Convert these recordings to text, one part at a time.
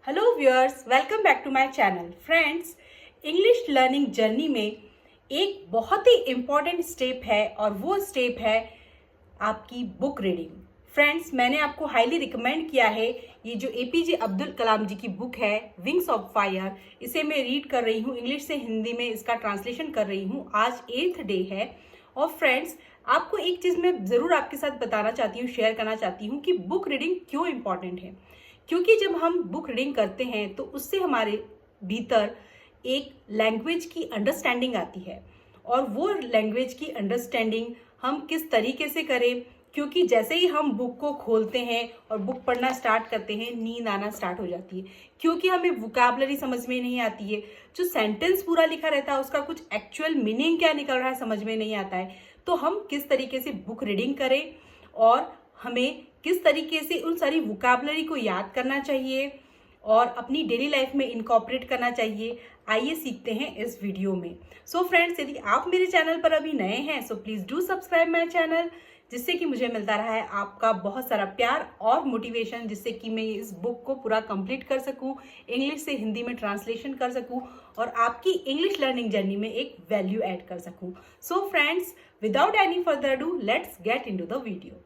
Hello viewers, welcome back to my channel. Friends, English learning journey में एक बहुत ही important step है और वो स्टेप है आपकी बुक रीडिंग। फ्रेंड्स, मैंने आपको हाईली रिकमेंड किया है ये जो एपीजे अब्दुल कलाम जी की बुक है विंग्स ऑफ फायर, इसे मैं रीड कर रही हूँ, इंग्लिश से हिंदी में इसका ट्रांसलेशन कर रही हूँ। आज 8th डे है। और फ्रेंड्स, आपको एक चीज़ मैं ज़रूर आपके साथ बताना चाहती हूँ, शेयर करना चाहती हूँ कि बुक रीडिंग क्यों इम्पॉर्टेंट है। क्योंकि जब हम बुक रीडिंग करते हैं तो उससे हमारे भीतर एक लैंग्वेज की अंडरस्टैंडिंग आती है। और वो लैंग्वेज की अंडरस्टैंडिंग हम किस तरीके से करें, क्योंकि जैसे ही हम बुक को खोलते हैं और बुक पढ़ना स्टार्ट करते हैं, नींद आना स्टार्ट हो जाती है, क्योंकि हमें वोकैबुलरी समझ में नहीं आती है। जो सेंटेंस पूरा लिखा रहता है उसका कुछ एक्चुअल मीनिंग क्या निकल रहा है समझ में नहीं आता है। तो हम किस तरीके से बुक रीडिंग करें और हमें किस तरीके से उन सारी वोकैबुलरी को याद करना चाहिए और अपनी डेली लाइफ में इनकॉर्पोरेट करना चाहिए, आइए सीखते हैं इस वीडियो में। सो फ्रेंड्स, यदि आप मेरे चैनल पर अभी नए हैं so please do subscribe my channel, जिससे कि मुझे मिलता रहा है आपका बहुत सारा प्यार और मोटिवेशन, जिससे कि मैं इस बुक को पूरा कंप्लीट कर सकूं, इंग्लिश से हिंदी में ट्रांसलेशन कर सकूं और आपकी इंग्लिश लर्निंग जर्नी में एक वैल्यू ऐड कर सकूं। So friends, without any further do, let's get into the video.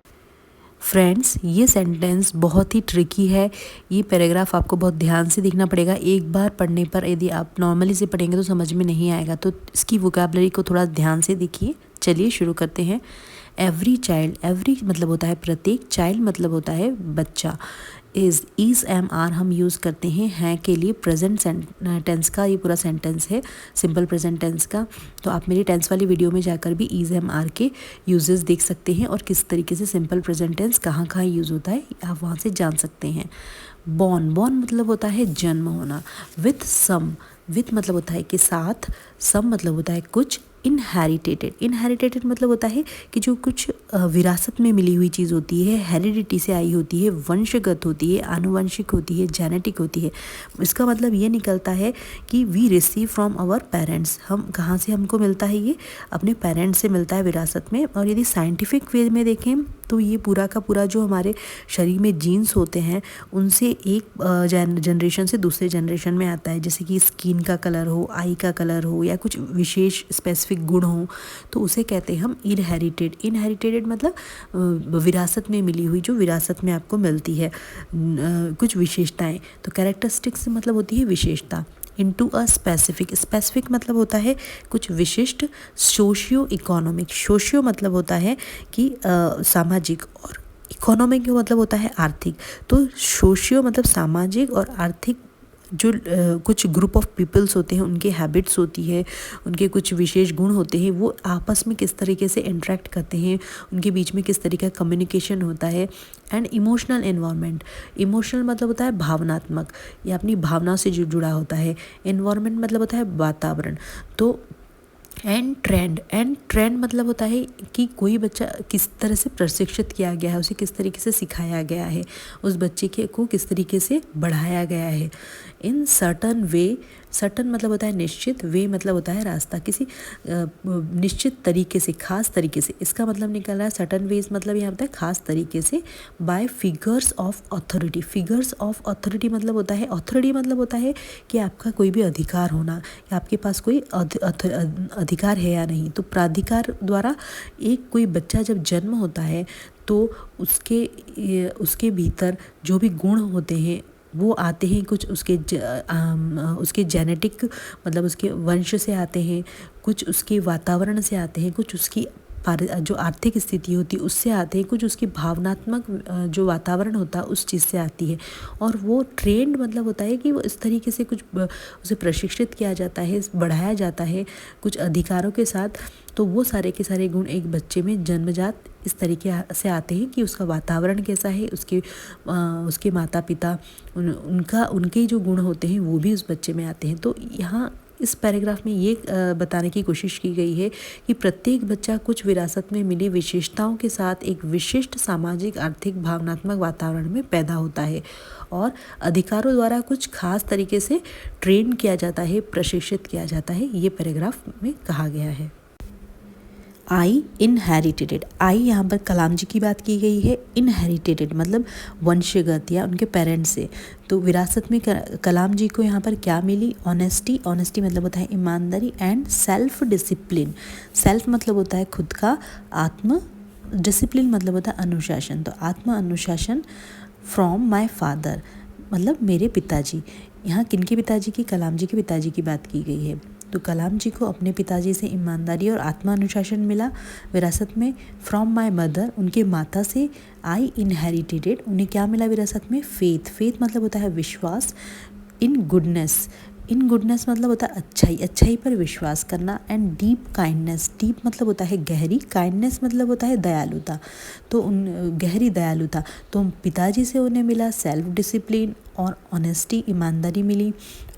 Friends, ये सेंटेंस बहुत ही ट्रिकी है। ये पैराग्राफ आपको बहुत ध्यान से देखना पड़ेगा। एक बार पढ़ने पर यदि आप नॉर्मली से पढ़ेंगे तो समझ में नहीं आएगा, तो इसकी वोकैबुलरी को थोड़ा ध्यान से देखिए। चलिए शुरू करते हैं। एवरी चाइल्ड, एवरी मतलब होता है प्रत्येक, चाइल्ड मतलब होता है बच्चा। इज़ एम आर हम यूज़ करते हैं के लिए प्रेजेंट टेंस का ये पूरा सेंटेंस है, सिंपल प्रेजेंट टेंस का। तो आप मेरी टेंस वाली वीडियो में जाकर भी इज़ एम आर के यूजेस देख सकते हैं और किस तरीके से सिंपल प्रेजेंट टेंस कहाँ कहाँ यूज़ होता है आप वहाँ से जान सकते हैं। बॉर्न, बॉर्न मतलब होता है जन्म होना। विथ सम, विथ मतलब होता है के साथ, सम मतलब होता है कुछ। इनहेरिटेटेड, इनहेरिटेटेड मतलब होता है कि जो कुछ विरासत में मिली हुई चीज़ होती है, हेरिडिटी से आई होती है, वंशगत होती है, आनुवंशिक होती है, जेनेटिक होती है। इसका मतलब ये निकलता है कि we receive from our parents, हम कहाँ से हमको मिलता है, ये अपने पेरेंट्स से मिलता है विरासत में। और यदि साइंटिफिक वे में देखें तो ये पूरा का पूरा जो हमारे शरीर में जीन्स होते हैं उनसे एक जनरेशन से दूसरे जनरेशन में आता है। जैसे कि स्किन का कलर हो, आई का कलर हो, या कुछ विशेष स्पेसिफिक गुण हो, तो उसे कहते हैं हम इनहेरिटेड। इनहेरिटेड मतलब विरासत में मिली हुई, जो विरासत में आपको मिलती है कुछ विशेषताएं। तो कैरेक्टरिस्टिक्स मतलब होती है विशेषता। इनटू अ स्पेसिफिक, स्पेसिफिक मतलब होता है कुछ विशिष्ट। सोशियो इकोनॉमिक, सोशियो मतलब होता है कि सामाजिक, और इकोनॉमिक मतलब होता है आर्थिक। तो सोशियो मतलब सामाजिक और आर्थिक, जो कुछ ग्रुप ऑफ पीपल्स होते हैं उनके हैबिट्स होती है, उनके कुछ विशेष गुण होते हैं, वो आपस में किस तरीके से इंटरेक्ट करते हैं, उनके बीच में किस तरीके का कम्युनिकेशन होता है। एंड इमोशनल एनवायरनमेंट, इमोशनल मतलब होता है भावनात्मक, या अपनी भावना से जुड़ा होता है। एनवायरनमेंट मतलब होता है वातावरण। तो एंड ट्रेंड, एंड ट्रेंड मतलब होता है कि कोई बच्चा किस तरह से प्रशिक्षित किया गया है, उसे किस तरीके से सिखाया गया है, उस बच्चे के को किस तरीके से बढ़ाया गया है। इन सर्टन वे, सर्टन मतलब होता है निश्चित, वे मतलब होता है रास्ता, किसी निश्चित तरीके से, खास तरीके से। इसका मतलब निकल रहा है सर्टन वेज मतलब यहाँ होता है खास तरीके से। By figures of authority, figures of authority मतलब होता है, अथॉरिटी मतलब होता है कि आपका कोई भी अधिकार होना, या आपके पास कोई अधिकार है या नहीं। तो प्राधिकार द्वारा एक कोई बच्चा जब जन्म होता है तो उसके भीतर जो भी गुण होते हैं वो आते हैं, कुछ उसके जेनेटिक मतलब उसके वंश से आते हैं, कुछ उसके वातावरण से आते हैं, कुछ उसकी जो आर्थिक स्थिति होती है उससे आते हैं, कुछ उसकी भावनात्मक जो वातावरण होता है उस चीज़ से आती है। और वो ट्रेंड मतलब होता है कि वो इस तरीके से कुछ उसे प्रशिक्षित किया जाता है, बढ़ाया जाता है कुछ अधिकारों के साथ। तो वो सारे के सारे गुण एक बच्चे में जन्मजात इस तरीके से आते हैं कि उसका वातावरण कैसा है, उसके माता पिता, उनके जो गुण होते हैं वो भी उस बच्चे में आते हैं। तो यहाँ इस पैराग्राफ में ये बताने की कोशिश की गई है कि प्रत्येक बच्चा कुछ विरासत में मिली विशेषताओं के साथ एक विशिष्ट सामाजिक, आर्थिक, भावनात्मक वातावरण में पैदा होता है और अधिकारों द्वारा कुछ खास तरीके से ट्रेन किया जाता है, प्रशिक्षित किया जाता है। ये पैराग्राफ में कहा गया है। आई इनहेरिटेड इट। आई यहाँ पर कलाम जी की बात की गई है। इनहेरिटेड इट मतलब वंशगत या उनके पेरेंट्स से। तो विरासत में कलाम जी को यहाँ पर क्या मिली? ऑनेस्टी। ऑनेस्टी मतलब होता है ईमानदारी। And self discipline. सेल्फ मतलब होता है खुद का, आत्म डिसिप्लिन मतलब होता है अनुशासन। तो आत्म अनुशासन फ्रॉम माय फादर मतलब मेरे पिताजी। यहाँ किनके पिताजी की? कलाम जी के पिताजी की बात की गई है। तो कलाम जी को अपने पिताजी से ईमानदारी और आत्मा अनुशासन मिला विरासत में। फ्रॉम माय मदर उनके माता से। आई इनहेरिटेड इट उन्हें क्या मिला विरासत में? फेथ। फेथ मतलब होता है विश्वास। इन गुडनेस। इन गुडनेस मतलब होता है अच्छाई, अच्छाई पर विश्वास करना। And deep kindness. डीप मतलब होता है गहरी, काइंडनेस मतलब होता है दयालुता। तो उन गहरी दयालुता। तो पिताजी से उन्हें मिला सेल्फ डिसिप्लिन और ऑनेस्टी ईमानदारी मिली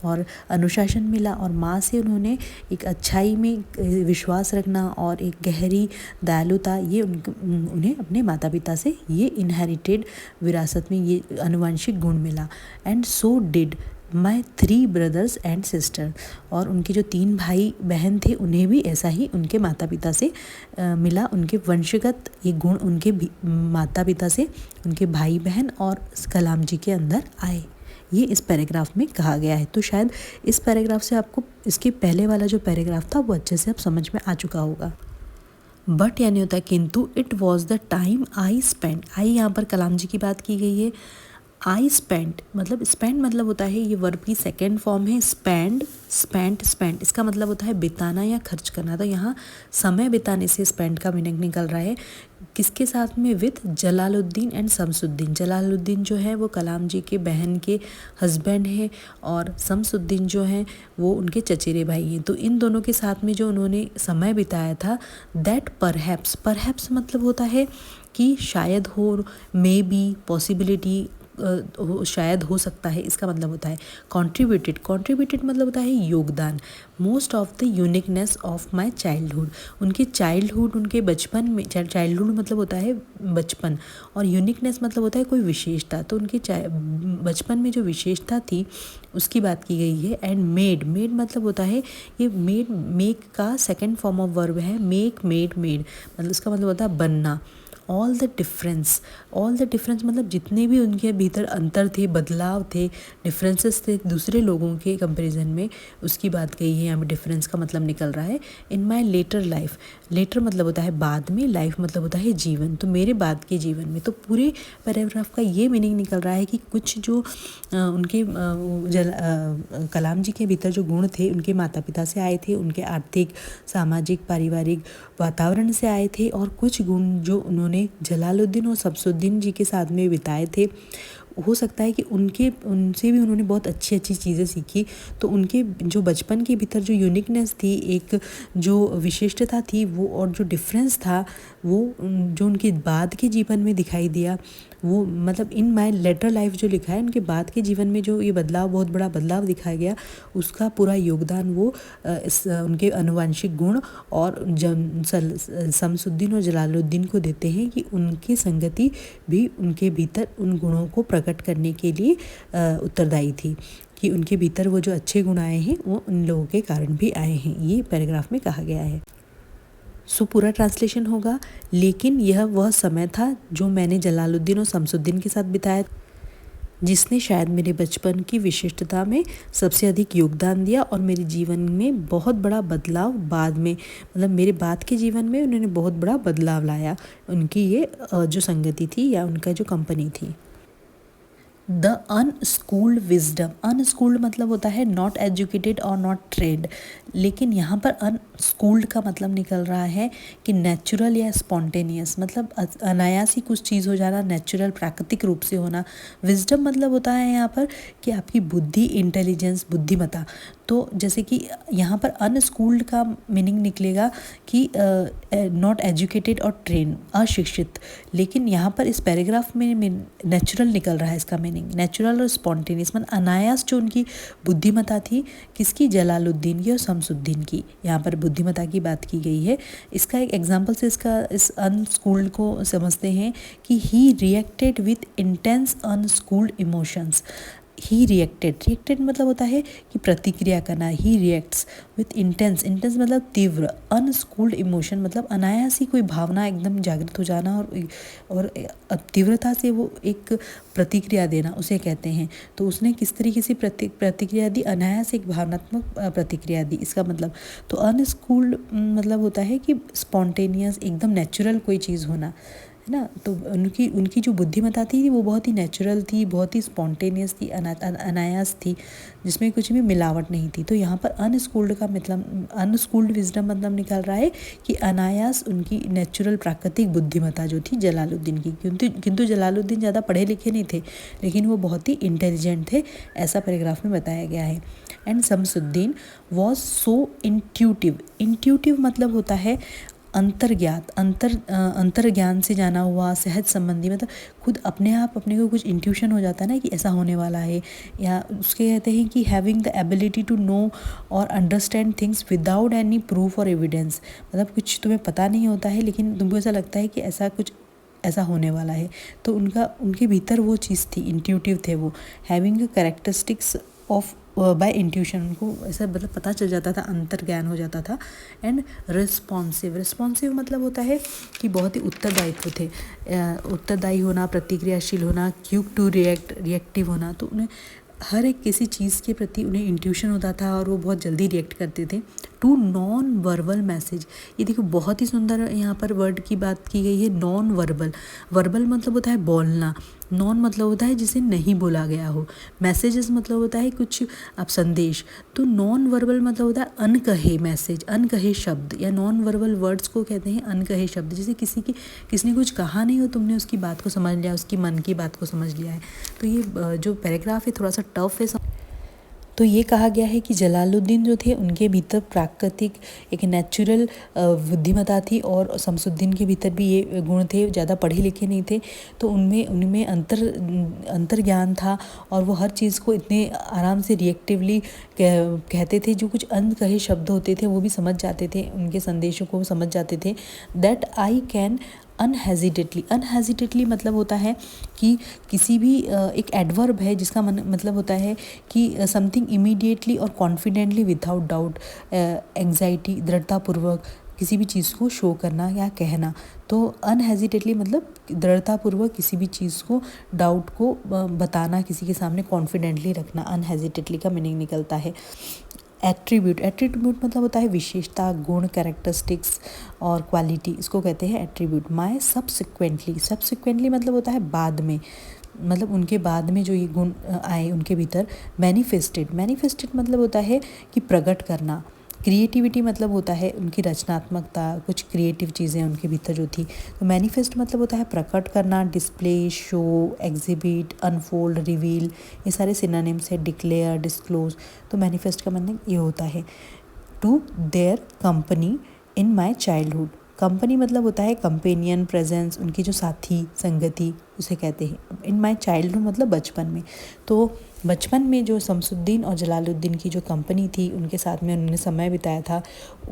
और अनुशासन मिला। और माँ से उन्होंने एक अच्छाई में विश्वास रखना और एक गहरी दयालुता, ये उन्हें अपने माता पिता से ये इनहेरिटेड विरासत में ये आनुवंशिक गुण मिला। And so did my 3 brothers and sister. और उनके जो 3 भाई बहन थे उन्हें भी ऐसा ही उनके माता पिता से मिला। उनके वंशगत ये गुण उनके माता पिता से उनके भाई बहन और कलाम जी के अंदर आए। ये इस पैराग्राफ में कहा गया है। तो शायद इस पैराग्राफ से आपको इसके पहले वाला जो पैराग्राफ था वो अच्छे से अब समझ में आ चुका होगा। बट यानी होता है किंतु it was the time I spend. I यहाँ पर कलाम जी की बात की गई है। आई स्पेंड मतलब होता है, ये वर्ब की सेकेंड फॉर्म है स्पेंड, स्पेंड इसका मतलब होता है बिताना या खर्च करना। तो यहाँ समय बिताने से स्पेंड का मीनिंग निकल रहा है। किसके साथ में? With Jalaluddin and Shamsuddin. जलालुद्दीन जो है वो कलाम जी के बहन के हस्बैंड है और शमसुद्दीन जो है वो उनके चचेरे भाई हैं। तो इन दोनों के साथ में जो उन्होंने समय बिताया था, दैट परहैप्स मतलब होता है कि शायद हो, मे बी, पॉसिबिलिटी, शायद हो सकता है, इसका मतलब होता है। कॉन्ट्रीब्यूटेड मतलब होता है योगदान। Most of the uniqueness of my childhood. उनके चाइल्डहुड, उनके बचपन में, चाइल्डहुड मतलब होता है बचपन और यूनिकनेस मतलब होता है कोई विशेषता। तो उनके बचपन में जो विशेषता थी उसकी बात की गई है। एंड मेड मतलब होता है ये मेक का सेकेंड फॉर्म ऑफ वर्ब है। मेड मतलब इसका मतलब होता है बनना। ऑल द डिफरेंस मतलब जितने भी उनके भीतर अंतर थे, बदलाव थे, डिफरेंसेस थे दूसरे लोगों के कंपैरिजन में, उसकी बात कही है। यहाँ पे डिफरेंस का मतलब निकल रहा है इन माई लेटर लाइफ। लेटर मतलब होता है बाद में, लाइफ मतलब होता है जीवन। तो मेरे बाद के जीवन में। तो पूरे पैराग्राफ का ये मीनिंग निकल रहा है कि कुछ जो उनके कलाम जी के भीतर जो गुण थे उनके माता पिता से आए थे, उनके आर्थिक, सामाजिक, पारिवारिक वातावरण से आए थे। और कुछ गुण जो उन्होंने जलालुद्दीन और शमसुद्दीन जी के साथ में बिताए थे, हो सकता है कि उनसे भी उन्होंने बहुत अच्छी अच्छी चीज़ें सीखी। तो उनके जो बचपन के भीतर जो यूनिकनेस थी, एक जो विशिष्टता थी, वो और जो डिफरेंस था वो जो उनके बाद के जीवन में दिखाई दिया, वो मतलब इन माई लेटर लाइफ जो लिखा है, उनके बाद के जीवन में जो ये बदलाव, बहुत बड़ा बदलाव दिखाया गया, उसका पूरा योगदान वो उनके आनुवंशिक गुण और शमसुद्दीन और जलालुद्दीन को देते हैं कि उनकी संगति भी उनके भीतर उन गुणों को प्रकट करने के लिए उत्तरदायी थी, कि उनके भीतर वो जो अच्छे गुण आए हैं वो उन लोगों के कारण भी आए हैं। ये पैराग्राफ में कहा गया है। सो पूरा ट्रांसलेशन होगा, लेकिन यह वह समय था जो मैंने जलालुद्दीन और शमसुद्दीन के साथ बिताया, जिसने शायद मेरे बचपन की विशिष्टता में सबसे अधिक योगदान दिया और मेरे जीवन में बहुत बड़ा बदलाव बाद में, मतलब मेरे बाद के जीवन में उन्होंने बहुत बड़ा बदलाव लाया। उनकी ये जो संगति थी या उनका जो कंपनी थी। The अनस्कूल्ड wisdom. अनस्कूल्ड मतलब होता है नॉट एजुकेटेड और नॉट ट्रेंड, लेकिन यहाँ पर अनस्कूल्ड का मतलब निकल रहा है कि नेचुरल या स्पॉन्टेनियस, मतलब अनायास ही कुछ चीज़ हो जाना, नेचुरल, प्राकृतिक रूप से होना। विजडम मतलब होता है यहाँ पर कि आपकी बुद्धि, इंटेलिजेंस, बुद्धिमत्ता। तो जैसे कि यहाँ पर अनस्कूल्ड का मीनिंग निकलेगा कि नॉट एजुकेटेड और ट्रेन, अशिक्षित, लेकिन यहाँ पर इस पैराग्राफ में नेचुरल निकल रहा है इसका मीनिंग। नेचुरल और स्पॉन्टेनियस मतलब अनायास जो उनकी बुद्धिमत्ता थी, किसकी? जलालुद्दीन की और शमसुद्दीन की। यहाँ पर बुद्धिमत्ता की बात की गई है। इसका एक एग्जाम्पल से इसका इस अनस्कूल्ड को समझते हैं कि he reacted with intense unschooled emotions. He reacted मतलब होता है कि प्रतिक्रिया करना। ही रिएक्ट्स विथ इंटेंस मतलब तीव्र। अनस्कूल्ड इमोशन मतलब अनायास ही कोई भावना एकदम जागृत हो जाना और तीव्रता से वो एक प्रतिक्रिया देना, उसे कहते हैं। तो उसने किस तरीके से प्रतिक्रिया दी, अनायास एक भावनात्मक प्रतिक्रिया दी, इसका मतलब। तो अनस्कूल्ड मतलब होता है कि स्पॉन्टेनियस, एकदम नेचुरल कोई चीज़ होना, है ना। तो उनकी जो बुद्धिमत्ता थी वो बहुत ही नेचुरल थी, बहुत ही स्पॉन्टेनियस थी, अनायास थी, जिसमें कुछ भी मिलावट नहीं थी। तो यहाँ पर अनस्कूल्ड का मतलब, अनस्कूल्ड विजडम मतलब निकल रहा है कि अनायास उनकी नेचुरल प्राकृतिक बुद्धिमत्ता जो थी जलालुद्दीन की। किंतु जलालुद्दीन ज़्यादा पढ़े लिखे नहीं थे, लेकिन वो बहुत ही इंटेलिजेंट थे, ऐसा पैराग्राफ में बताया गया है। And Shamsuddin was so intuitive मतलब होता है अंतर्ज्ञात, अंतर ज्ञान से जाना हुआ, सहज संबंधी, मतलब खुद अपने आप अपने को कुछ इंट्यूशन हो जाता है ना कि ऐसा होने वाला है। या उसके कहते हैं कि having the ability to know और understand things without any proof और एविडेंस, मतलब कुछ तुम्हें पता नहीं होता है लेकिन तुमको ऐसा लगता है कि ऐसा होने वाला है। तो उनके भीतर वो चीज़ थी, इंट्यूटिव थे वो। Having characteristics of by intuition, उनको ऐसा मतलब पता चल जाता था, अंतर ज्ञान हो जाता था। एंड रिस्पॉन्सिव मतलब होता है कि बहुत ही उत्तरदायित्व थे, उत्तरदायी होना, प्रतिक्रियाशील होना, क्विक टू रिएक्टिव होना। तो उन्हें हर एक किसी चीज़ के प्रति उन्हें इंट्यूशन होता था और वो बहुत जल्दी रिएक्ट करते थे। टू नॉन वर्बल मैसेज, ये देखो बहुत ही सुंदर यहाँ पर वर्ड की बात की गई है, नॉन वर्बल मतलब होता है बोलना, नॉन मतलब होता है जिसे नहीं बोला गया हो, मैसेजेस मतलब होता है कुछ अब संदेश। तो नॉन वर्बल मतलब होता है अनकहे मैसेज, अनकहे शब्द, या नॉन वर्बल वर्ड्स को कहते हैं अनकहे शब्द। जैसे किसी ने कुछ कहा नहीं हो, तुमने उसकी बात को समझ लिया, उसकी मन की बात को समझ लिया है। तो ये जो पैराग्राफ है थोड़ा सा टफ है। तो ये कहा गया है कि जलालुद्दीन जो थे उनके भीतर प्राकृतिक एक नेचुरल बुद्धिमत्ता थी, और शमसुद्दीन के भीतर भी ये गुण थे, ज़्यादा पढ़े लिखे नहीं थे। तो उनमें अंतर ज्ञान था, और वो हर चीज़ को इतने आराम से रिएक्टिवली कहते थे, जो कुछ अनकहे शब्द होते थे वो भी समझ जाते थे, उनके संदेशों को समझ जाते थे। दैट आई कैन अनहेजिटेटली मतलब होता है कि किसी भी एक एडवर्ब है जिसका मतलब होता है कि समथिंग इमीडिएटली और कॉन्फिडेंटली विदाउट डाउट, एंग्जाइटी, दृढ़तापूर्वक किसी भी चीज़ को शो करना या कहना। तो अनहेजिटेटली मतलब दृढ़तापूर्वक किसी भी चीज़ को, डाउट को बताना, किसी के सामने कॉन्फिडेंटली रखना, अनहेजिटेटली का मीनिंग निकलता है। एट्रीब्यूट मतलब होता है विशेषता, गुण, कैरेक्टरिस्टिक्स और क्वालिटी, इसको कहते हैं एट्रीब्यूट। माय सब्सिक्वेंटली मतलब होता है बाद में, मतलब उनके बाद में जो ये गुण आए उनके भीतर। मैनिफेस्टेड मतलब होता है कि प्रकट करना। क्रिएटिविटी मतलब होता है उनकी रचनात्मकता, कुछ क्रिएटिव चीज़ें उनके भीतर जो थी। तो मैनिफेस्ट मतलब होता है प्रकट करना, display, show, exhibit, unfold, reveal, ये सारे सिनोनिम्स है। Declare, disclose. तो मैनिफेस्ट का मतलब ये होता है। To their company in my childhood, company मतलब होता है कंपेनियन, प्रेजेंस, उनकी जो साथी, संगति, उसे कहते हैं। इन माई चाइल्डहुड मतलब बचपन में। तो बचपन में जो शमसुद्दीन और जलालुद्दीन की जो कंपनी थी, उनके साथ में उन्होंने समय बिताया था,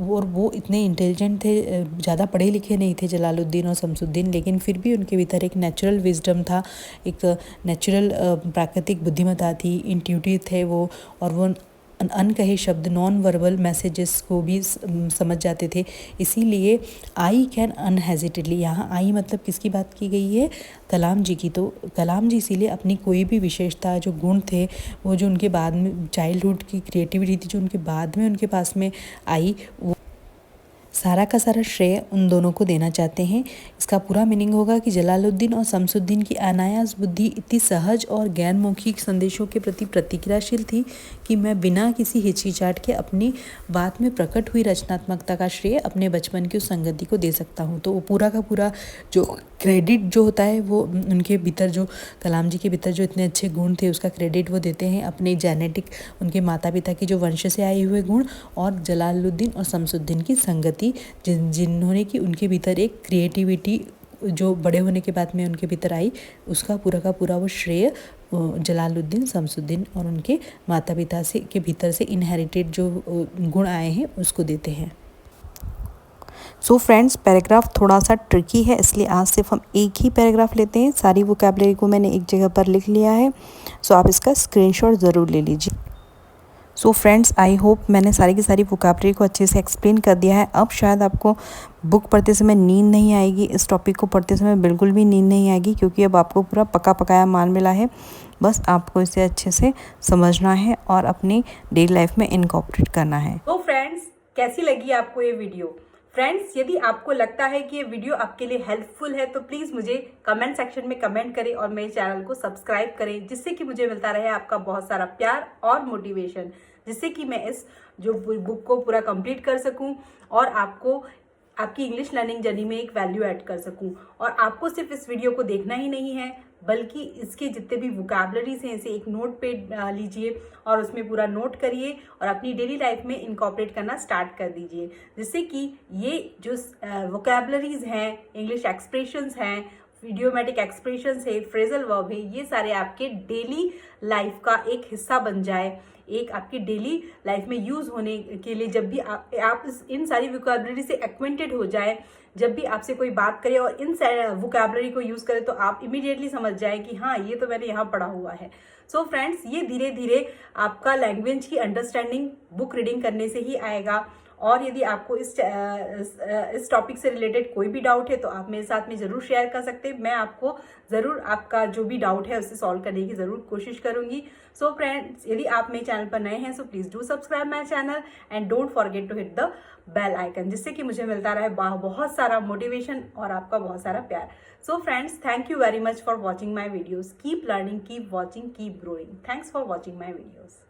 और वो इतने इंटेलिजेंट थे, ज़्यादा पढ़े लिखे नहीं थे जलालुद्दीन और शमसुद्दीन, लेकिन फिर भी उनके भीतर एक नेचुरल विजडम था, एक नेचुरल प्राकृतिक बुद्धिमत्ता थी, इंट्यूटिव थे वो, और वो अनकहे शब्द, नॉन वर्बल मैसेजेस को भी समझ जाते थे। इसीलिए आई कैन अनहेजिटेटली, यहाँ आई मतलब किसकी बात की गई है, कलाम जी की। तो कलाम जी इसीलिए अपनी कोई भी विशेषता, जो गुण थे, वो जो उनके बाद में चाइल्डहुड की क्रिएटिविटी थी, जो उनके बाद में उनके पास में आई, वो सारा का सारा श्रेय उन दोनों को देना चाहते हैं। इसका पूरा मीनिंग होगा कि जलालुद्दीन और शमसुद्दीन की अनायास बुद्धि इतनी सहज और ज्ञानमुखी संदेशों के प्रति प्रतिक्रियाशील थी कि मैं बिना किसी हिचकिचाहट के अपनी बात में प्रकट हुई रचनात्मकता का श्रेय अपने बचपन की उस संगति को दे सकता हूँ। तो वो पूरा का पूरा जो क्रेडिट जो होता है वो उनके भीतर, जो कलाम जी के भीतर जो इतने अच्छे गुण थे, उसका क्रेडिट वो देते हैं अपने जेनेटिक, उनके माता पिता के जो वंश से आए हुए गुण, और जलालुद्दीन और शमसुद्दीन की संगति जिन्होंने की उनके भीतर एक क्रिएटिविटी जो बड़े होने के बाद में उनके भीतर आई, उसका पूरा का पूरा वो श्रेय जलालुद्दीन, शमसुद्दीन और उनके माता पिता से के भीतर से इनहेरिटेड जो गुण आए हैं उसको देते हैं। सो फ्रेंड्स, पैराग्राफ थोड़ा सा ट्रिकी है, इसलिए आज सिर्फ हम एक ही पैराग्राफ लेते हैं। सारी वोकैबलरी को मैंने एक जगह पर लिख लिया है, सो आप इसका स्क्रीनशॉट ज़रूर ले लीजिए। सो फ्रेंड्स, आई होप मैंने सारी की सारी वोकैबलरी को अच्छे से एक्सप्लेन कर दिया है। अब शायद आपको बुक पढ़ते समय नींद नहीं आएगी, इस टॉपिक को पढ़ते समय बिल्कुल भी नींद नहीं आएगी, क्योंकि अब आपको पूरा पका पकाया माल मिला है। बस आपको इसे अच्छे से समझना है और अपनी डेली लाइफ में इनकॉर्पोरेट करना है। तो फ्रेंड्स, कैसी लगी आपको ये वीडियो? फ्रेंड्स, यदि आपको लगता है कि ये वीडियो आपके लिए हेल्पफुल है तो प्लीज़ मुझे कमेंट सेक्शन में कमेंट करें और मेरे चैनल को सब्सक्राइब करें, जिससे कि मुझे मिलता रहे आपका बहुत सारा प्यार और मोटिवेशन, जिससे कि मैं इस जो बुक को पूरा कंप्लीट कर सकूं और आपको आपकी इंग्लिश लर्निंग जर्नी में एक वैल्यू ऐड कर सकूं। और आपको सिर्फ इस वीडियो को देखना ही नहीं है, बल्कि इसके जितने भी वोकैबलरीज हैं इसे एक नोट पे लीजिए और उसमें पूरा नोट करिए और अपनी डेली लाइफ में इनकॉर्पोरेट करना स्टार्ट कर दीजिए, जिससे कि ये जो वोकैबलरीज हैं, इंग्लिश एक्सप्रेशंस हैं, इडियोमैटिक एक्सप्रेशंस है, फ्रेजल वर्ब है, ये सारे आपके डेली लाइफ का एक हिस्सा बन जाए, एक आपकी डेली लाइफ में यूज़ होने के लिए। जब भी आप इन सारी वोकैबलरी से एक्वेंटेड हो जाए, जब भी आपसे कोई बात करे और इन वोकैबलरी को यूज़ करें, तो आप इमीडिएटली समझ जाएं कि हाँ, ये तो मैंने यहाँ पढ़ा हुआ है। सो फ्रेंड्स, ये धीरे धीरे आपका लैंग्वेज की अंडरस्टैंडिंग बुक रीडिंग करने से ही आएगा। और यदि आपको इस टॉपिक से रिलेटेड कोई भी डाउट है तो आप मेरे साथ में ज़रूर शेयर कर सकते हैं। मैं आपको ज़रूर आपका जो भी डाउट है उसे सॉल्व करने की ज़रूर कोशिश करूँगी। सो फ्रेंड्स, यदि आप मेरे चैनल पर नए हैं so please do subscribe my channel and don't forget to hit the bell icon, जिससे कि मुझे मिलता रहे बहुत सारा मोटिवेशन और आपका बहुत सारा प्यार। So friends, thank you very much for watching my videos. Keep learning, keep watching, keep growing. Thanks for watching my videos.